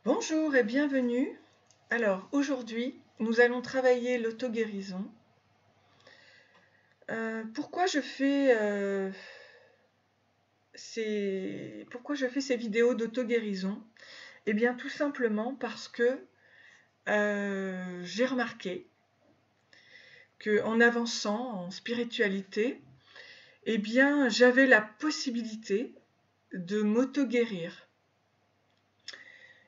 Bonjour et bienvenue. Alors aujourd'hui, nous allons travailler l'auto-guérison. Pourquoi je fais ces vidéos d'auto-guérison? Eh bien tout simplement parce que j'ai remarqué qu'en avançant en spiritualité, eh bien j'avais la possibilité de m'auto-guérir.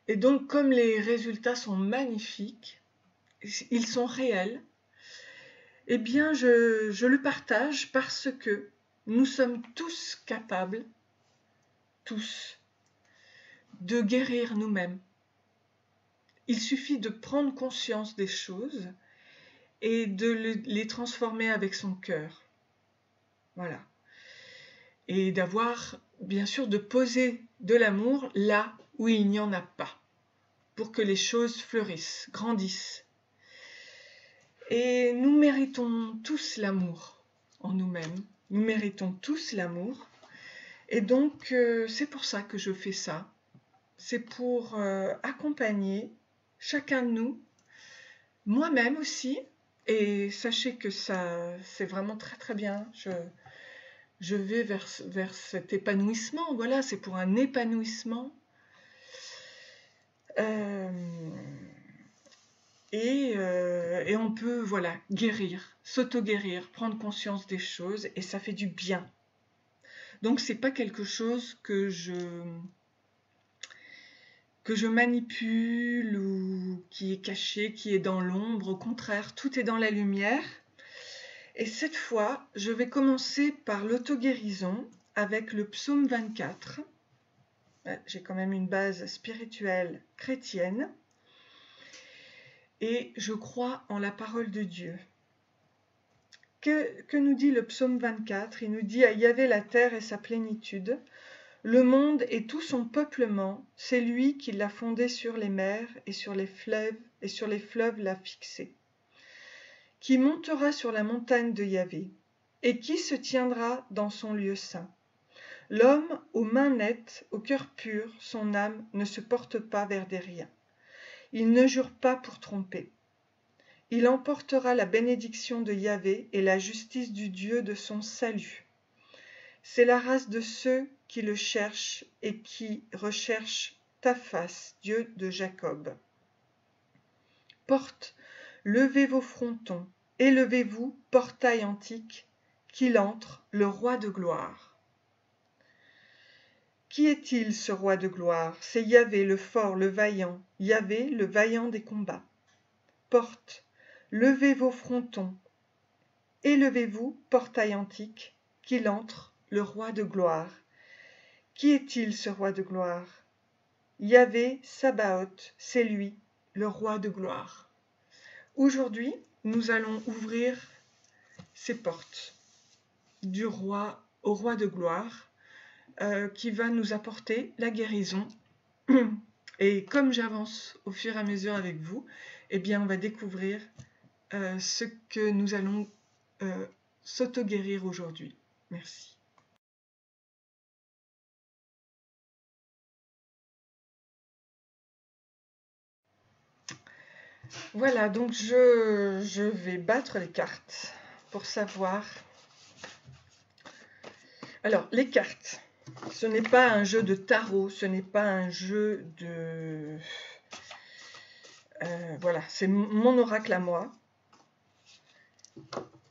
Et donc comme les résultats sont magnifiques, ils sont réels, eh bien, je le partage parce que nous sommes tous capables, tous, de guérir nous-mêmes. Il suffit de prendre conscience des choses et de les transformer avec son cœur. Voilà. Et d'avoir, bien sûr, de poser de l'amour là où il n'y en a pas, pour que les choses fleurissent, grandissent. Et nous méritons tous l'amour en nous-mêmes. Nous méritons tous l'amour. Et donc, c'est pour ça que je fais ça. C'est pour accompagner chacun de nous, moi-même aussi. Et sachez que ça, c'est vraiment très très bien. Je vais vers cet épanouissement. Voilà, c'est pour un épanouissement. Et on peut, voilà, guérir, s'auto-guérir, prendre conscience des choses. Et ça fait du bien. Donc, c'est pas quelque chose que je manipule ou qui est caché, qui est dans l'ombre. Au contraire, tout est dans la lumière. Et cette fois, je vais commencer par l'auto-guérison avec le psaume 24. J'ai quand même une base spirituelle chrétienne. Et je crois en la parole de Dieu. Que nous dit le psaume 24? Il nous dit « À Yahvé la terre et sa plénitude, le monde et tout son peuplement, c'est lui qui l'a fondé sur les mers et sur les fleuves l'a fixé. Qui montera sur la montagne de Yahvé, et qui se tiendra dans son lieu saint? L'homme aux mains nettes, au cœur pur, son âme ne se porte pas vers des riens. Il ne jure pas pour tromper. Il emportera la bénédiction de Yahvé et la justice du Dieu de son salut. C'est la race de ceux qui le cherchent et qui recherchent ta face, Dieu de Jacob. Porte, levez vos frontons, élevez-vous, portail antique, qu'il entre, le roi de gloire. Qui est-il, ce roi de gloire? C'est Yahvé, le fort, le vaillant, Yahvé, le vaillant des combats. Porte, levez vos frontons, élevez-vous, portail antique, qu'il entre, le roi de gloire. Qui est-il, ce roi de gloire? Yahvé, Sabaoth, c'est lui, le roi de gloire. Aujourd'hui, nous allons ouvrir ces portes du roi au roi de gloire qui va nous apporter la guérison. Et comme j'avance au fur et à mesure avec vous, eh bien, on va découvrir ce que nous allons s'auto-guérir aujourd'hui. Merci. Voilà, donc je vais battre les cartes pour savoir. Alors, les cartes, ce n'est pas un jeu de tarot, ce n'est pas un jeu de... voilà, c'est mon oracle à moi.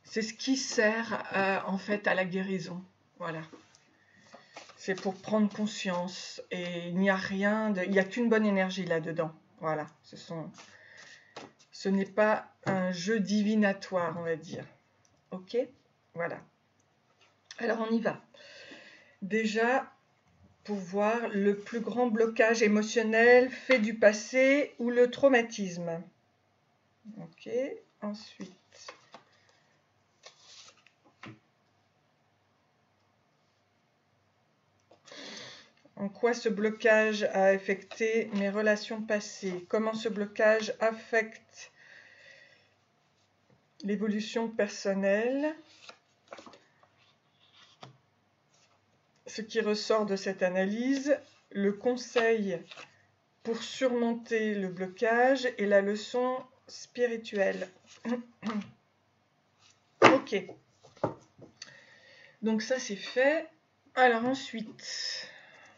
C'est ce qui sert en fait à la guérison. Voilà. C'est pour prendre conscience et il n'y a rien de... Il n'y a qu'une bonne énergie là-dedans. Voilà, ce n'est pas un jeu divinatoire, on va dire. Ok? Voilà. Alors on y va. Déjà, pour voir le plus grand blocage émotionnel fait du passé ou le traumatisme. Ok, ensuite. En quoi ce blocage a affecté mes relations passées? Comment ce blocage affecte l'évolution personnelle? Ce qui ressort de cette analyse, le conseil pour surmonter le blocage et la leçon spirituelle. Ok. Donc ça c'est fait. Alors ensuite,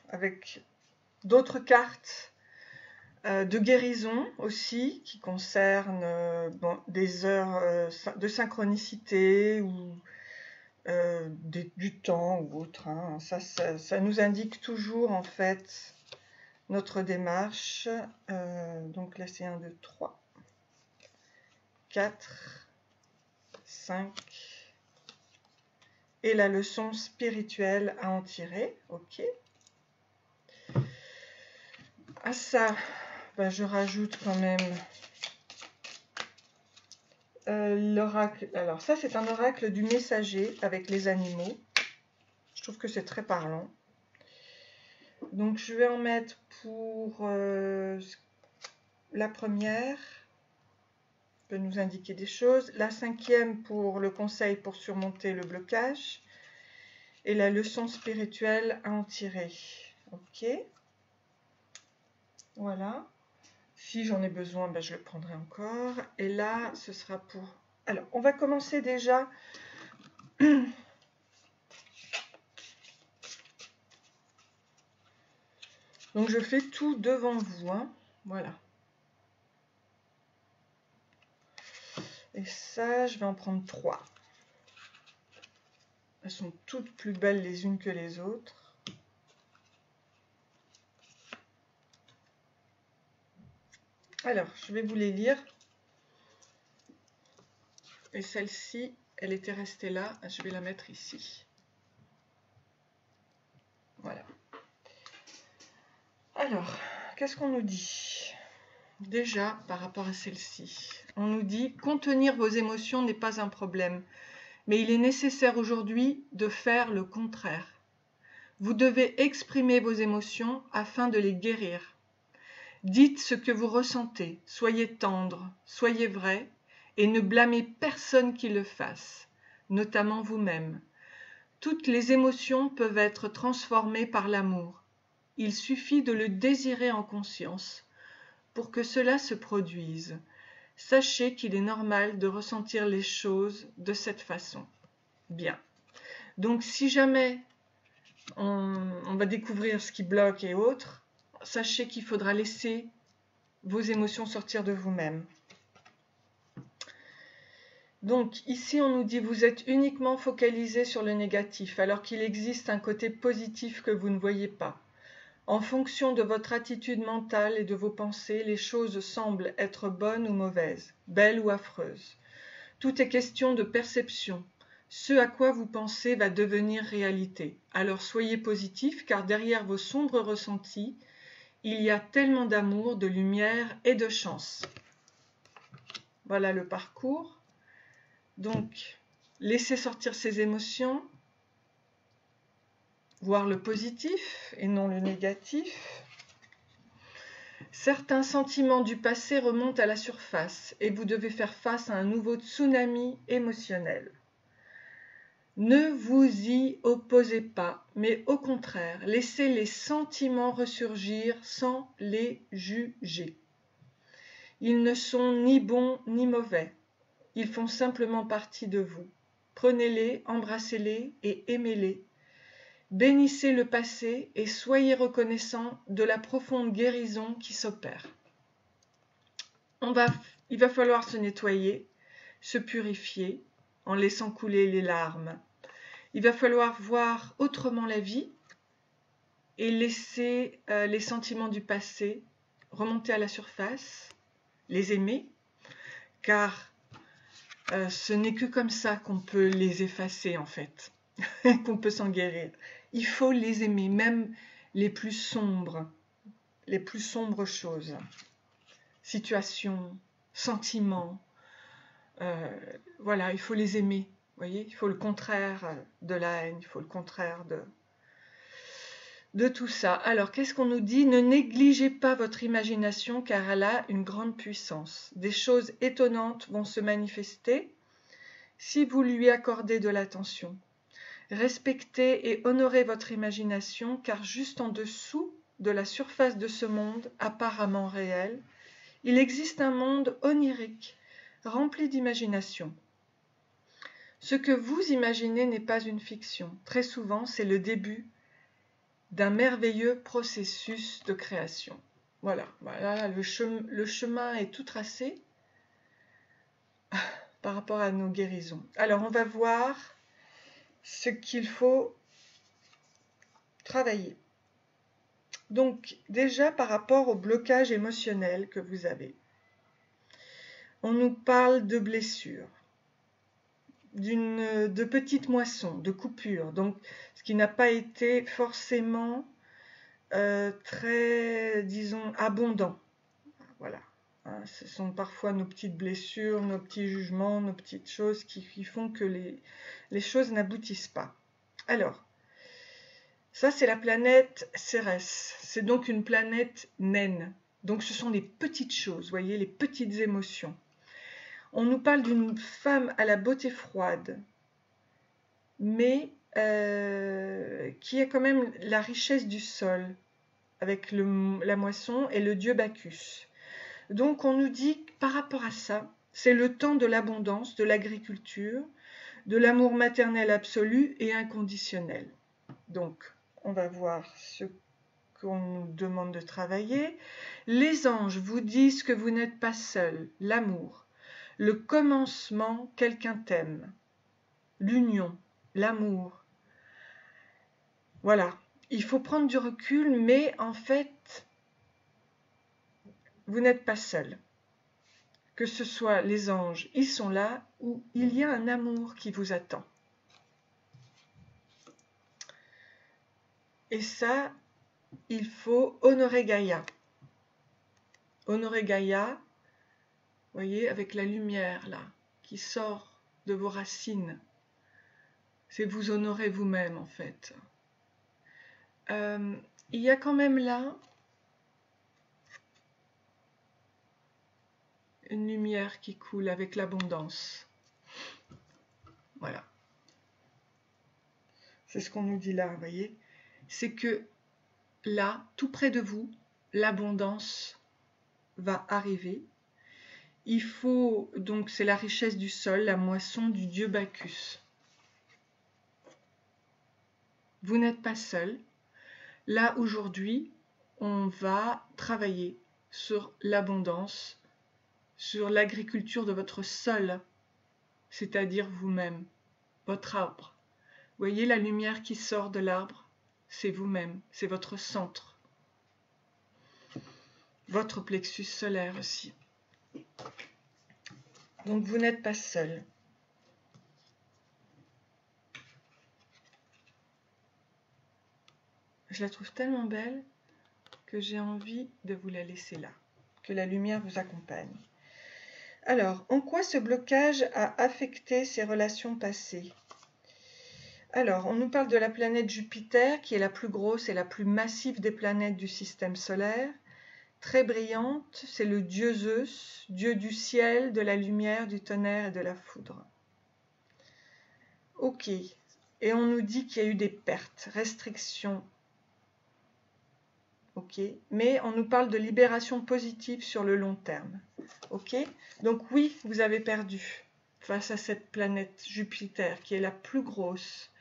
avec d'autres cartes de guérison aussi, qui concernent des heures de synchronicité ou du temps ou autre. Hein. Ça nous indique toujours en fait notre démarche. Donc là c'est 1, 2, 3, 4, 5. Et la leçon spirituelle à en tirer. Ok. À ça, je rajoute quand même l'oracle. Alors ça, c'est un oracle du messager avec les animaux. Je trouve que c'est très parlant. Donc je vais en mettre pour la première, peut nous indiquer des choses. La 5e pour le conseil pour surmonter le blocage. Et la leçon spirituelle à en tirer. Ok. Voilà. Si j'en ai besoin, je le prendrai encore. Et là, ce sera pour... Alors, on va commencer déjà. Donc, je fais tout devant vous. Hein. Voilà. Et ça, je vais en prendre 3. Elles sont toutes plus belles les unes que les autres. Alors, je vais vous les lire. Et celle-ci, elle était restée là. Je vais la mettre ici. Voilà. Alors, qu'est-ce qu'on nous dit ? Déjà, par rapport à celle-ci, on nous dit « Contenir vos émotions n'est pas un problème, mais il est nécessaire aujourd'hui de faire le contraire. Vous devez exprimer vos émotions afin de les guérir. Dites ce que vous ressentez, soyez tendre, soyez vrai, et ne blâmez personne qui le fasse, notamment vous-même. Toutes les émotions peuvent être transformées par l'amour. Il suffit de le désirer en conscience. Pour que cela se produise, sachez qu'il est normal de ressentir les choses de cette façon. Bien. Donc, si jamais on va découvrir ce qui bloque et autres, sachez qu'il faudra laisser vos émotions sortir de vous-même. Donc, ici, on nous dit « Vous êtes uniquement focalisé sur le négatif, alors qu'il existe un côté positif que vous ne voyez pas. En fonction de votre attitude mentale et de vos pensées, les choses semblent être bonnes ou mauvaises, belles ou affreuses. Tout est question de perception. Ce à quoi vous pensez va devenir réalité. Alors soyez positif, car derrière vos sombres ressentis, il y a tellement d'amour, de lumière et de chance. » Voilà le parcours. Donc, laissez sortir ces émotions, voir le positif et non le négatif. Certains sentiments du passé remontent à la surface et vous devez faire face à un nouveau tsunami émotionnel. Ne vous y opposez pas, mais au contraire, laissez les sentiments ressurgir sans les juger. Ils ne sont ni bons ni mauvais, ils font simplement partie de vous. Prenez-les, embrassez-les et aimez-les. Bénissez le passé et soyez reconnaissants de la profonde guérison qui s'opère. Il va falloir se nettoyer, se purifier en laissant couler les larmes. Il va falloir voir autrement la vie et laisser les sentiments du passé remonter à la surface, les aimer, car ce n'est que comme ça qu'on peut les effacer en fait, qu'on peut s'en guérir. Il faut les aimer, même les plus sombres choses, situations, sentiments. Voilà, il faut les aimer. Vous voyez, il faut le contraire de la haine, il faut le contraire de tout ça. Alors, qu'est-ce qu'on nous dit ? Ne négligez pas votre imagination car elle a une grande puissance. Des choses étonnantes vont se manifester si vous lui accordez de l'attention. Respectez et honorez votre imagination car juste en dessous de la surface de ce monde apparemment réel, il existe un monde onirique, rempli d'imagination. Ce que vous imaginez n'est pas une fiction. Très souvent, c'est le début d'un merveilleux processus de création. Voilà, le chemin est tout tracé par rapport à nos guérisons. Alors, on va voir ce qu'il faut travailler. Donc, déjà par rapport au blocage émotionnel que vous avez, on nous parle de blessures, de petites moissons, de coupures, donc ce qui n'a pas été forcément très, disons, abondant. Voilà. Hein, ce sont parfois nos petites blessures, nos petits jugements, nos petites choses qui font que les choses n'aboutissent pas. Alors, ça c'est la planète Cérès. C'est donc une planète naine. Donc ce sont les petites choses, vous voyez, les petites émotions. On nous parle d'une femme à la beauté froide, mais qui a quand même la richesse du sol, avec la moisson et le dieu Bacchus. Donc on nous dit que par rapport à ça, c'est le temps de l'abondance, de l'agriculture, de l'amour maternel absolu et inconditionnel. Donc on va voir ce qu'on nous demande de travailler. Les anges vous disent que vous n'êtes pas seul, l'amour, le commencement, quelqu'un t'aime, l'union, l'amour. Voilà, il faut prendre du recul, mais en fait, vous n'êtes pas seul. Que ce soit les anges, ils sont là, ou il y a un amour qui vous attend. Et ça, il faut honorer Gaïa. Honorer Gaïa, vous voyez, avec la lumière là, qui sort de vos racines. C'est vous honorer vous-même en fait. Il y a quand même là une lumière qui coule avec l'abondance. Voilà. C'est ce qu'on nous dit là, vous voyez. C'est que là, tout près de vous, l'abondance va arriver. Il faut, donc c'est la richesse du sol, la moisson du dieu Bacchus. Vous n'êtes pas seul. Là, aujourd'hui, on va travailler sur l'abondance, sur l'agriculture de votre sol, c'est-à-dire vous-même, votre arbre. Vous voyez la lumière qui sort de l'arbre? C'est vous-même, c'est votre centre. Votre plexus solaire aussi. Donc vous n'êtes pas seul. Je la trouve tellement belle que j'ai envie de vous la laisser là. Que la lumière vous accompagne. Alors, en quoi ce blocage a affecté ces relations passées? Alors, on nous parle de la planète Jupiter, qui est la plus grosse et la plus massive des planètes du système solaire. Très brillante, c'est le dieu Zeus, dieu du ciel, de la lumière, du tonnerre et de la foudre. Ok, et on nous dit qu'il y a eu des pertes, restrictions. Ok, mais on nous parle de libération positive sur le long terme. Ok, donc oui, vous avez perdu face à cette planète Jupiter qui est la plus grosse.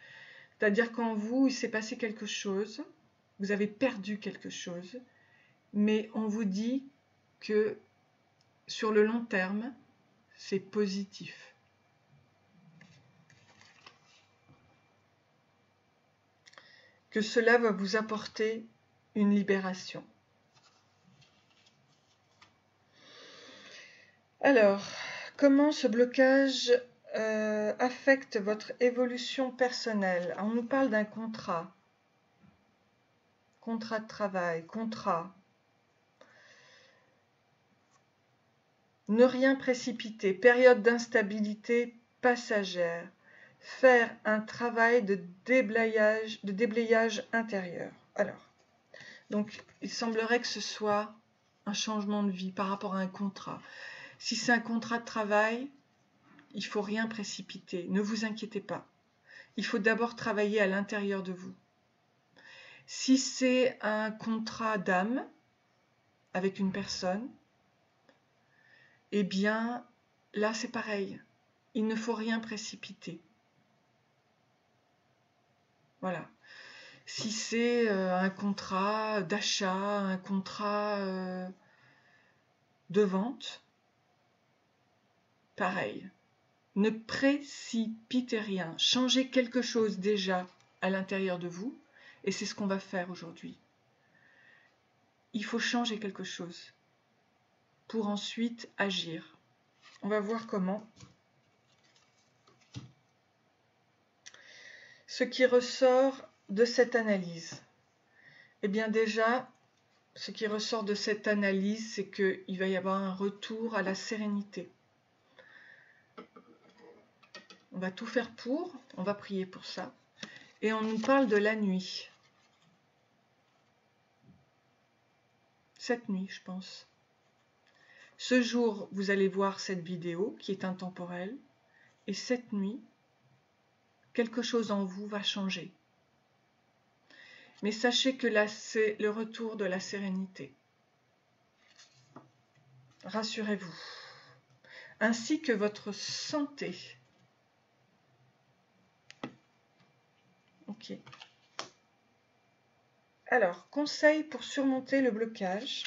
C'est-à-dire qu'en vous, il s'est passé quelque chose, vous avez perdu quelque chose, mais on vous dit que sur le long terme, c'est positif. Que cela va vous apporter une libération. Alors, comment ce blocage affecte votre évolution personnelle? On nous parle d'un contrat. Contrat de travail, contrat. Ne rien précipiter, période d'instabilité passagère. Faire un travail de déblayage intérieur. Alors, donc, il semblerait que ce soit un changement de vie par rapport à un contrat. Si c'est un contrat de travail, il ne faut rien précipiter. Ne vous inquiétez pas. Il faut d'abord travailler à l'intérieur de vous. Si c'est un contrat d'âme avec une personne, eh bien, là, c'est pareil. Il ne faut rien précipiter. Voilà. Si c'est un contrat d'achat, un contrat de vente, pareil. Ne précipitez rien. Changez quelque chose déjà à l'intérieur de vous, et c'est ce qu'on va faire aujourd'hui. Il faut changer quelque chose pour ensuite agir. On va voir comment. Ce qui ressort de cette analyse. Eh bien déjà, ce qui ressort de cette analyse, c'est qu'il va y avoir un retour à la sérénité. On va tout faire pour, on va prier pour ça. Et on nous parle de la nuit. Cette nuit, je pense. Ce jour, vous allez voir cette vidéo qui est intemporelle. Et cette nuit, quelque chose en vous va changer. Mais sachez que là, c'est le retour de la sérénité. Rassurez-vous. Ainsi que votre santé. Ok. Alors, conseil pour surmonter le blocage.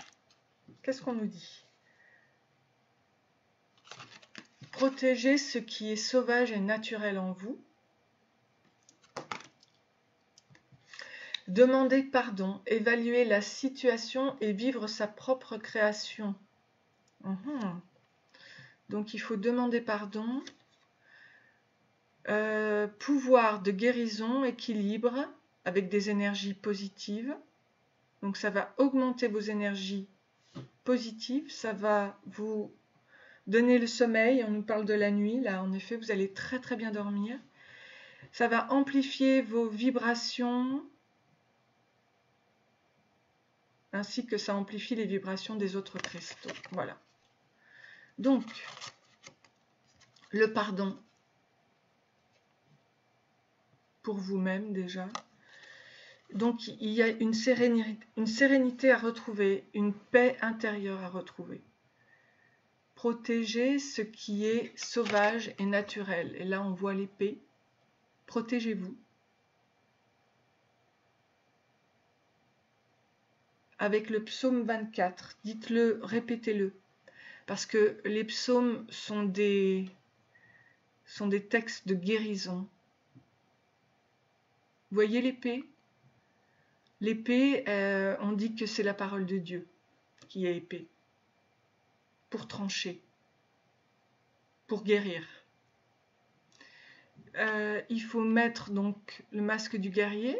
Qu'est-ce qu'on nous dit? Protégez ce qui est sauvage et naturel en vous. Demandez pardon, évaluer la situation et vivre sa propre création. Donc il faut demander pardon. Pouvoir de guérison, équilibre avec des énergies positives. Donc ça va augmenter vos énergies positives, ça va vous donner le sommeil. On nous parle de la nuit, là en effet vous allez très très bien dormir. Ça va amplifier vos vibrations, ainsi que ça amplifie les vibrations des autres cristaux. Voilà. Donc, le pardon pour vous-même déjà. Donc, il y a une sérénité à retrouver, une paix intérieure à retrouver. Protégez ce qui est sauvage et naturel. Et là, on voit l'épée. Protégez-vous. Avec le psaume 24, dites-le, répétez-le. Parce que les psaumes sont des textes de guérison. Vous voyez l'épée? L'épée, on dit que c'est la parole de Dieu qui est épée. Pour trancher, pour guérir. Il faut mettre donc le masque du guerrier,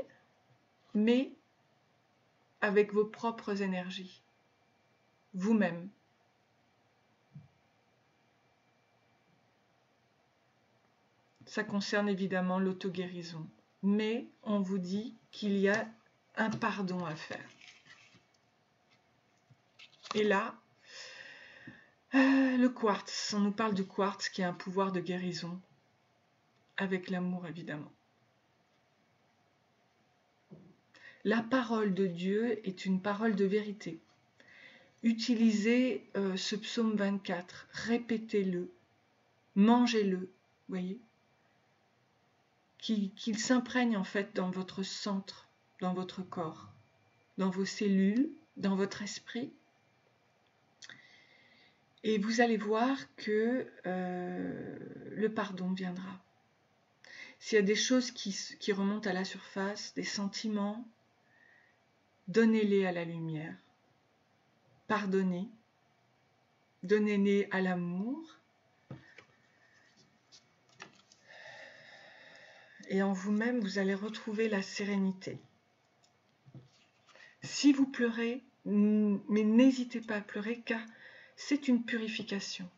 mais avec vos propres énergies, vous-même. Ça concerne évidemment l'auto-guérison, mais on vous dit qu'il y a un pardon à faire. Et là, le quartz, on nous parle du quartz qui a un pouvoir de guérison, avec l'amour évidemment. La parole de Dieu est une parole de vérité. Utilisez ce psaume 24, répétez-le, mangez-le, voyez, qu'il s'imprègne en fait dans votre centre, dans votre corps, dans vos cellules, dans votre esprit. Et vous allez voir que le pardon viendra. S'il y a des choses qui remontent à la surface, des sentiments, donnez-les à la lumière. Pardonnez, donnez-les à l'amour. Et en vous-même, vous allez retrouver la sérénité. Si vous pleurez, mais n'hésitez pas à pleurer, car c'est une purification.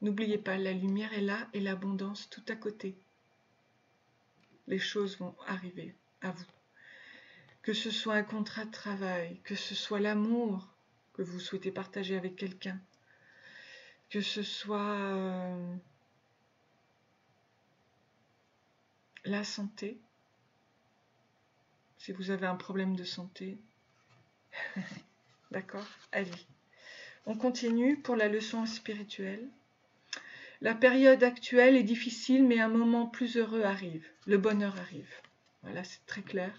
N'oubliez pas, la lumière est là et l'abondance tout à côté. Les choses vont arriver à vous. Que ce soit un contrat de travail, que ce soit l'amour que vous souhaitez partager avec quelqu'un, que ce soit la santé, si vous avez un problème de santé. D'accord? Allez. On continue pour la leçon spirituelle. La période actuelle est difficile, mais un moment plus heureux arrive. Le bonheur arrive. Voilà, c'est très clair.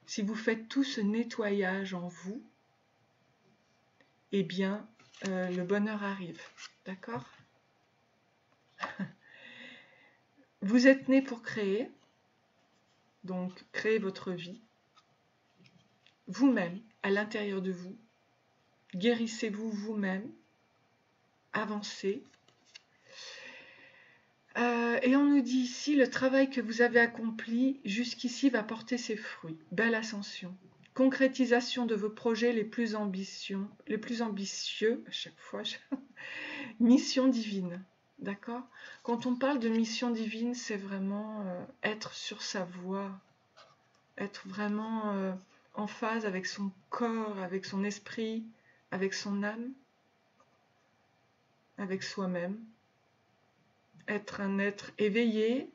Si vous faites tout ce nettoyage en vous, eh bien, le bonheur arrive. D'accord? Vous êtes né pour créer, donc créez votre vie. Vous-même, à l'intérieur de vous, guérissez-vous vous-même, avancez. Et on nous dit ici, le travail que vous avez accompli jusqu'ici va porter ses fruits. Belle ascension. Concrétisation de vos projets les plus ambitieux, à chaque fois, mission divine. D'accord? Quand on parle de mission divine, c'est vraiment être sur sa voie, être vraiment en phase avec son corps, avec son esprit, avec son âme, avec soi-même. Être un être éveillé,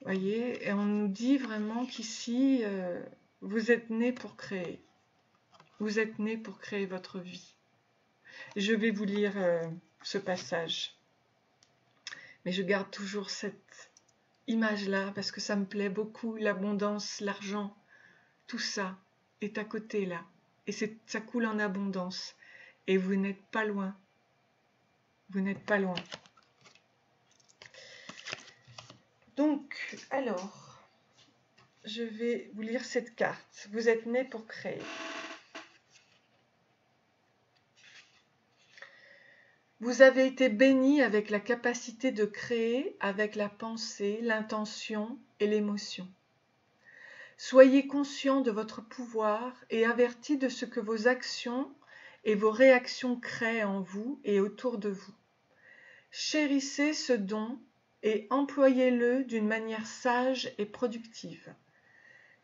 voyez, et on nous dit vraiment qu'ici, vous êtes né pour créer. Vous êtes né pour créer votre vie. Je vais vous lire ce passage. Mais je garde toujours cette image-là parce que ça me plaît beaucoup. L'abondance, l'argent, tout ça est à côté là. Et ça coule en abondance. Et vous n'êtes pas loin. Vous n'êtes pas loin. Donc, alors, je vais vous lire cette carte. Vous êtes né pour créer. Vous avez été béni avec la capacité de créer avec la pensée, l'intention et l'émotion. Soyez conscient de votre pouvoir et averti de ce que vos actions et vos réactions créent en vous et autour de vous. Chérissez ce don et employez-le d'une manière sage et productive.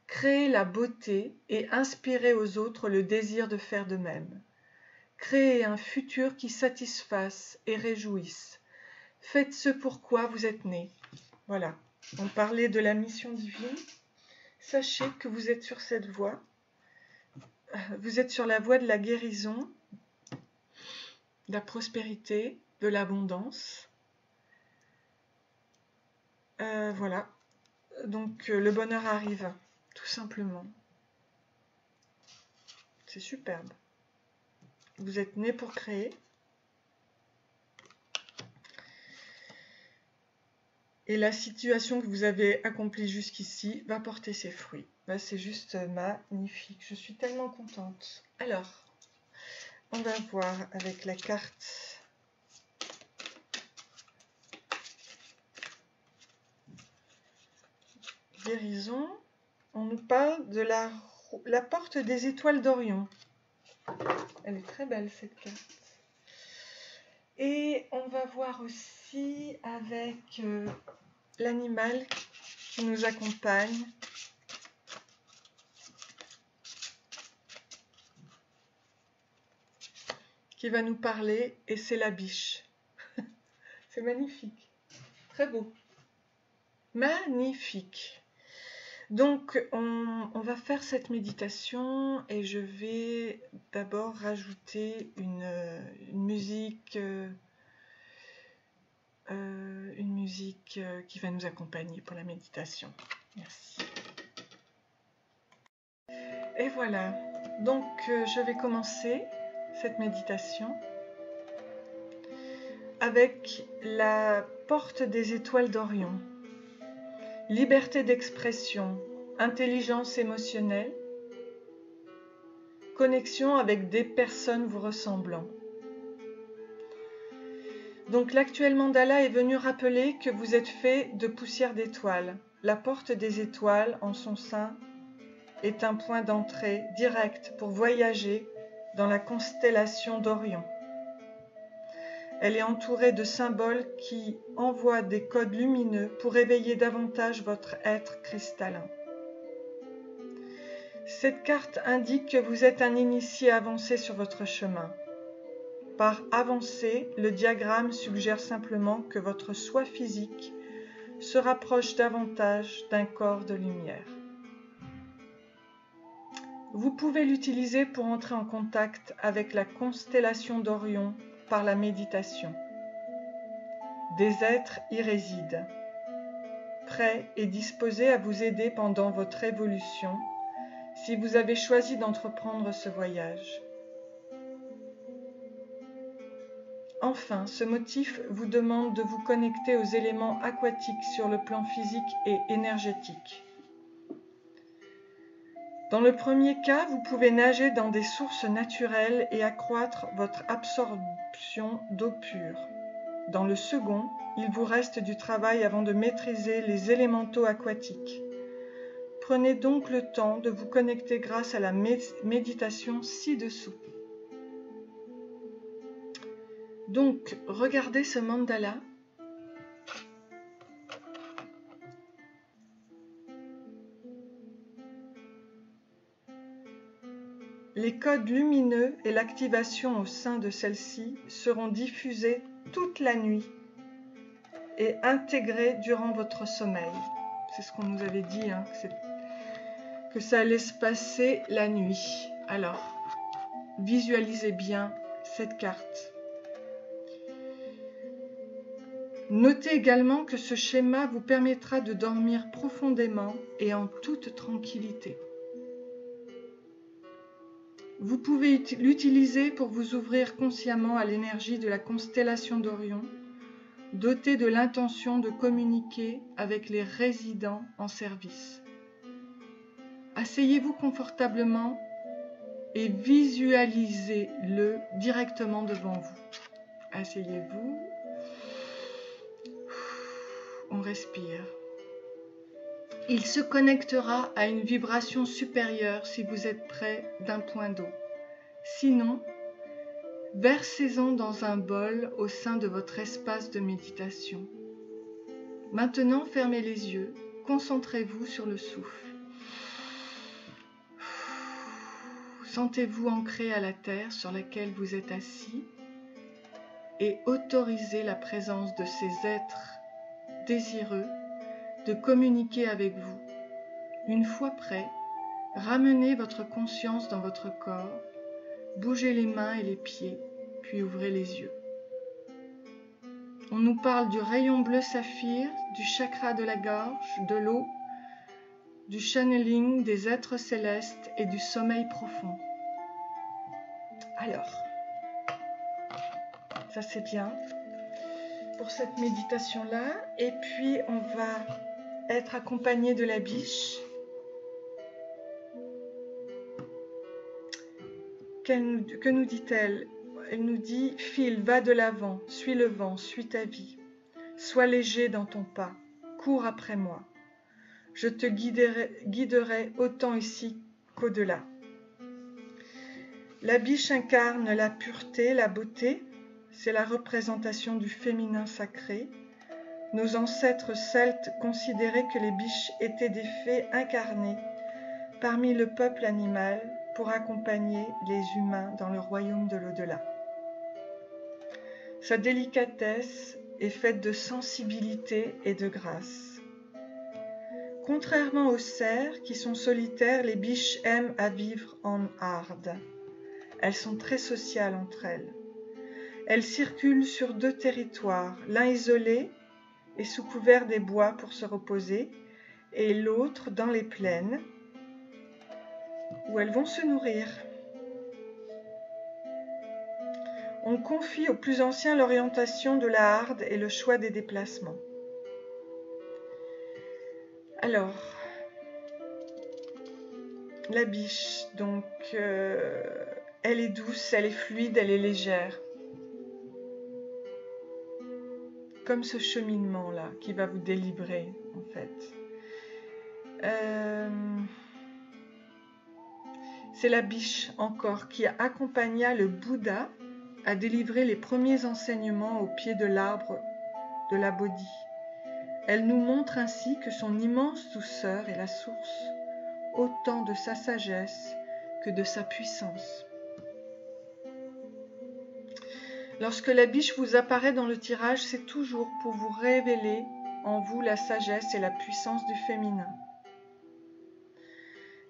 Créez la beauté et inspirez aux autres le désir de faire de même. Créez un futur qui satisfasse et réjouisse. Faites ce pourquoi vous êtes nés. Voilà, on parlait de la mission divine. Sachez que vous êtes sur cette voie. Vous êtes sur la voie de la guérison, de la prospérité, de l'abondance. Voilà, donc le bonheur arrive, tout simplement. C'est superbe. Vous êtes né pour créer. Et la situation que vous avez accomplie jusqu'ici va porter ses fruits. Bah, c'est juste magnifique. Je suis tellement contente. Alors, on va voir avec la carte guérison. On nous parle de la porte des étoiles d'Orion. Elle est très belle cette carte. Et on va voir aussi avec l'animal qui nous accompagne. Qui va nous parler, et c'est la biche. C'est magnifique. Très beau. Magnifique. Donc, on va faire cette méditation et je vais d'abord rajouter une musique qui va nous accompagner pour la méditation. Merci. Et voilà. Donc, je vais commencer cette méditation avec la porte des étoiles d'Orion. Liberté d'expression, intelligence émotionnelle, connexion avec des personnes vous ressemblant. Donc l'actuel mandala est venu rappeler que vous êtes fait de poussière d'étoiles. La porte des étoiles en son sein est un point d'entrée direct pour voyager dans la constellation d'Orion. Elle est entourée de symboles qui envoient des codes lumineux pour éveiller davantage votre être cristallin. Cette carte indique que vous êtes un initié avancé sur votre chemin. Par avancé, le diagramme suggère simplement que votre soi physique se rapproche davantage d'un corps de lumière. Vous pouvez l'utiliser pour entrer en contact avec la constellation d'Orion par la méditation. Des êtres y résident, prêts et disposés à vous aider pendant votre évolution si vous avez choisi d'entreprendre ce voyage. Enfin, ce motif vous demande de vous connecter aux éléments aquatiques sur le plan physique et énergétique. Dans le premier cas, vous pouvez nager dans des sources naturelles et accroître votre absorption d'eau pure. Dans le second, il vous reste du travail avant de maîtriser les élémentaux aquatiques. Prenez donc le temps de vous connecter grâce à la méditation ci-dessous. Donc, regardez ce mandala. Les codes lumineux et l'activation au sein de celle-ci seront diffusés toute la nuit et intégrés durant votre sommeil. C'est ce qu'on nous avait dit, hein, que ça allait se passer la nuit. Alors, visualisez bien cette carte. Notez également que ce schéma vous permettra de dormir profondément et en toute tranquillité. Vous pouvez l'utiliser pour vous ouvrir consciemment à l'énergie de la constellation d'Orion, dotée de l'intention de communiquer avec les résidents en service. Asseyez-vous confortablement et visualisez-le directement devant vous. Asseyez-vous. On respire. Il se connectera à une vibration supérieure si vous êtes près d'un point d'eau. Sinon, versez-en dans un bol au sein de votre espace de méditation. Maintenant, fermez les yeux, concentrez-vous sur le souffle. Sentez-vous ancré à la terre sur laquelle vous êtes assis et autorisez la présence de ces êtres désireux de communiquer avec vous. Une fois prêt, ramenez votre conscience dans votre corps, bougez les mains et les pieds, puis ouvrez les yeux. On nous parle du rayon bleu saphir, du chakra de la gorge, de l'eau, du channeling des êtres célestes et du sommeil profond. Alors, ça c'est bien pour cette méditation-là. Et puis, on va être accompagné de la biche. Que nous dit-elle? Elle nous dit « File, va de l'avant, suis le vent, suis ta vie. Sois léger dans ton pas, cours après moi. Je te guiderai autant ici qu'au-delà. » La biche incarne la pureté, la beauté. C'est la représentation du féminin sacré. Nos ancêtres celtes considéraient que les biches étaient des fées incarnées parmi le peuple animal pour accompagner les humains dans le royaume de l'au-delà. Sa délicatesse est faite de sensibilité et de grâce. Contrairement aux cerfs qui sont solitaires, les biches aiment à vivre en harde. Elles sont très sociales entre elles. Elles circulent sur 2 territoires, l'un isolé et sous couvert des bois pour se reposer, et l'autre dans les plaines, où elles vont se nourrir. On confie aux plus anciens l'orientation de la harde et le choix des déplacements. Alors, la biche, donc, elle est douce, elle est fluide, elle est légère. Comme ce cheminement-là qui va vous délivrer, en fait. C'est la biche, encore, qui accompagna le Bouddha à délivrer les premiers enseignements au pied de l'arbre de la Bodhi. Elle nous montre ainsi que son immense douceur est la source autant de sa sagesse que de sa puissance. Lorsque la biche vous apparaît dans le tirage, c'est toujours pour vous révéler en vous la sagesse et la puissance du féminin.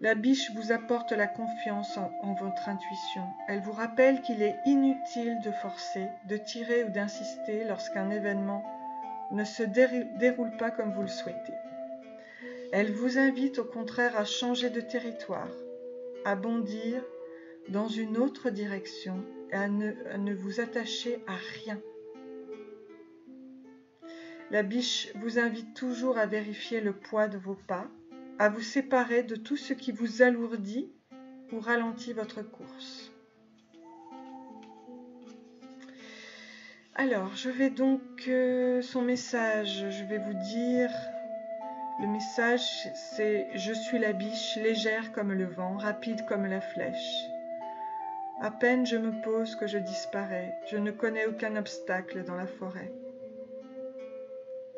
La biche vous apporte la confiance en votre intuition. Elle vous rappelle qu'il est inutile de forcer, de tirer ou d'insister lorsqu'un événement ne se déroule pas comme vous le souhaitez. Elle vous invite au contraire à changer de territoire, à bondir dans une autre direction et à ne vous attacher à rien. La biche vous invite toujours à vérifier le poids de vos pas, à vous séparer de tout ce qui vous alourdit ou ralentit votre course. Alors, je vais donc, son message, je vais vous dire, le message c'est « Je suis la biche, légère comme le vent, rapide comme la flèche. À peine je me pose que je disparais, je ne connais aucun obstacle dans la forêt.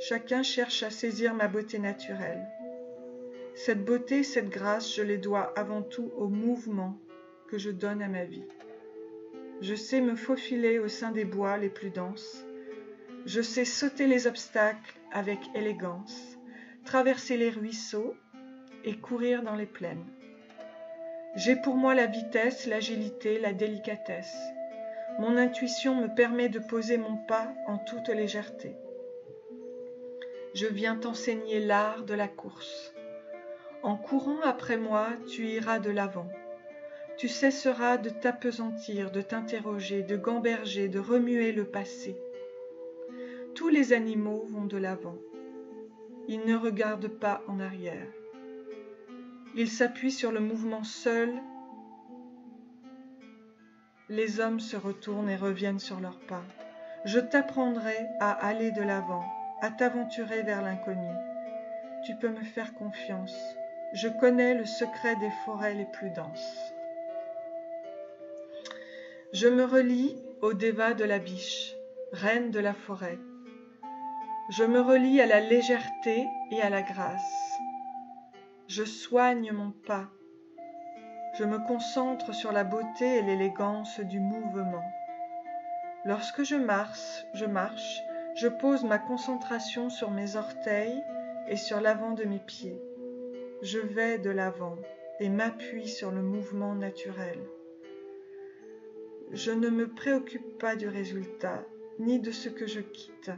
Chacun cherche à saisir ma beauté naturelle. Cette beauté, cette grâce, je les dois avant tout au mouvement que je donne à ma vie. Je sais me faufiler au sein des bois les plus denses. Je sais sauter les obstacles avec élégance, traverser les ruisseaux et courir dans les plaines. J'ai pour moi la vitesse, l'agilité, la délicatesse. Mon intuition me permet de poser mon pas en toute légèreté. Je viens t'enseigner l'art de la course. En courant après moi, tu iras de l'avant. Tu cesseras de t'appesantir, de t'interroger, de gamberger, de remuer le passé. Tous les animaux vont de l'avant. Ils ne regardent pas en arrière. Ils s'appuient sur le mouvement seul. Les hommes se retournent et reviennent sur leurs pas. Je t'apprendrai à aller de l'avant, à t'aventurer vers l'inconnu. Tu peux me faire confiance. Je connais le secret des forêts les plus denses. Je me relie au Déva de la biche, reine de la forêt. Je me relie à la légèreté et à la grâce. Je soigne mon pas. Je me concentre sur la beauté et l'élégance du mouvement. Lorsque je marche, je pose ma concentration sur mes orteils et sur l'avant de mes pieds. Je vais de l'avant et m'appuie sur le mouvement naturel. Je ne me préoccupe pas du résultat, ni de ce que je quitte.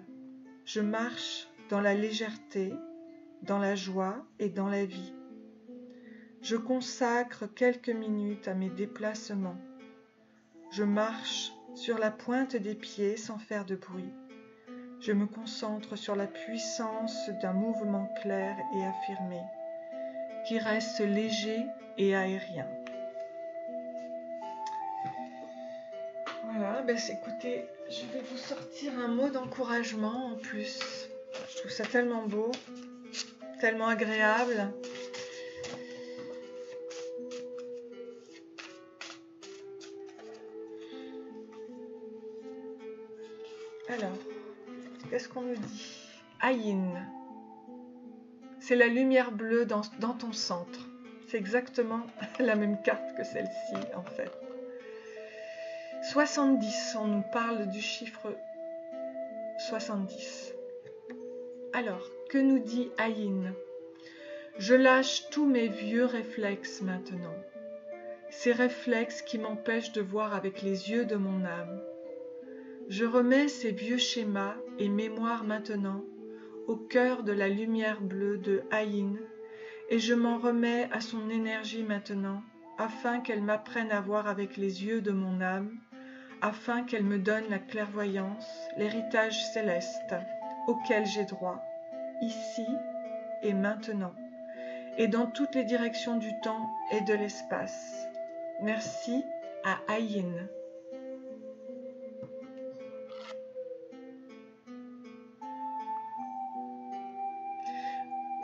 Je marche dans la légèreté, dans la joie et dans la vie. Je consacre quelques minutes à mes déplacements. Je marche sur la pointe des pieds sans faire de bruit. Je me concentre sur la puissance d'un mouvement clair et affirmé, qui reste léger et aérien. Voilà, écoutez, je vais vous sortir un mot d'encouragement en plus. Je trouve ça tellement beau, tellement agréable. Alors, qu'est-ce qu'on nous dit? Ayin, c'est la lumière bleue dans ton centre. C'est exactement la même carte que celle-ci en fait. 70, on nous parle du chiffre 70. Alors, que nous dit Ayin? Je lâche tous mes vieux réflexes maintenant. Ces réflexes qui m'empêchent de voir avec les yeux de mon âme. Je remets ces vieux schémas et mémoires maintenant au cœur de la lumière bleue de Ayin et je m'en remets à son énergie maintenant afin qu'elle m'apprenne à voir avec les yeux de mon âme, afin qu'elle me donne la clairvoyance, l'héritage céleste auquel j'ai droit, ici et maintenant, et dans toutes les directions du temps et de l'espace. Merci à Ayin.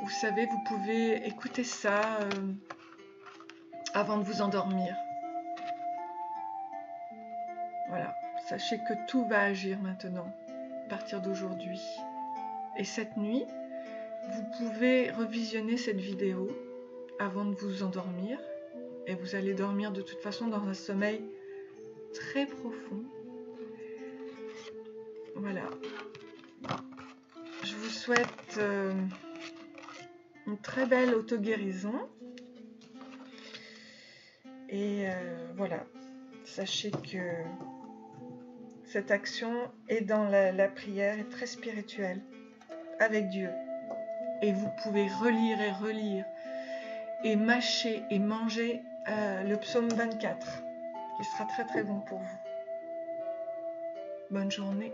Vous savez, vous pouvez écouter ça avant de vous endormir. Voilà, sachez que tout va agir maintenant, à partir d'aujourd'hui. Et cette nuit, vous pouvez revisionner cette vidéo avant de vous endormir. Et vous allez dormir de toute façon dans un sommeil très profond. Voilà. Je vous souhaite une très belle auto-guérison. Et voilà, sachez que cette action est dans la prière, est très spirituelle avec Dieu. Et vous pouvez relire et relire et mâcher et manger le psaume 24, qui sera très très bon pour vous. Bonne journée.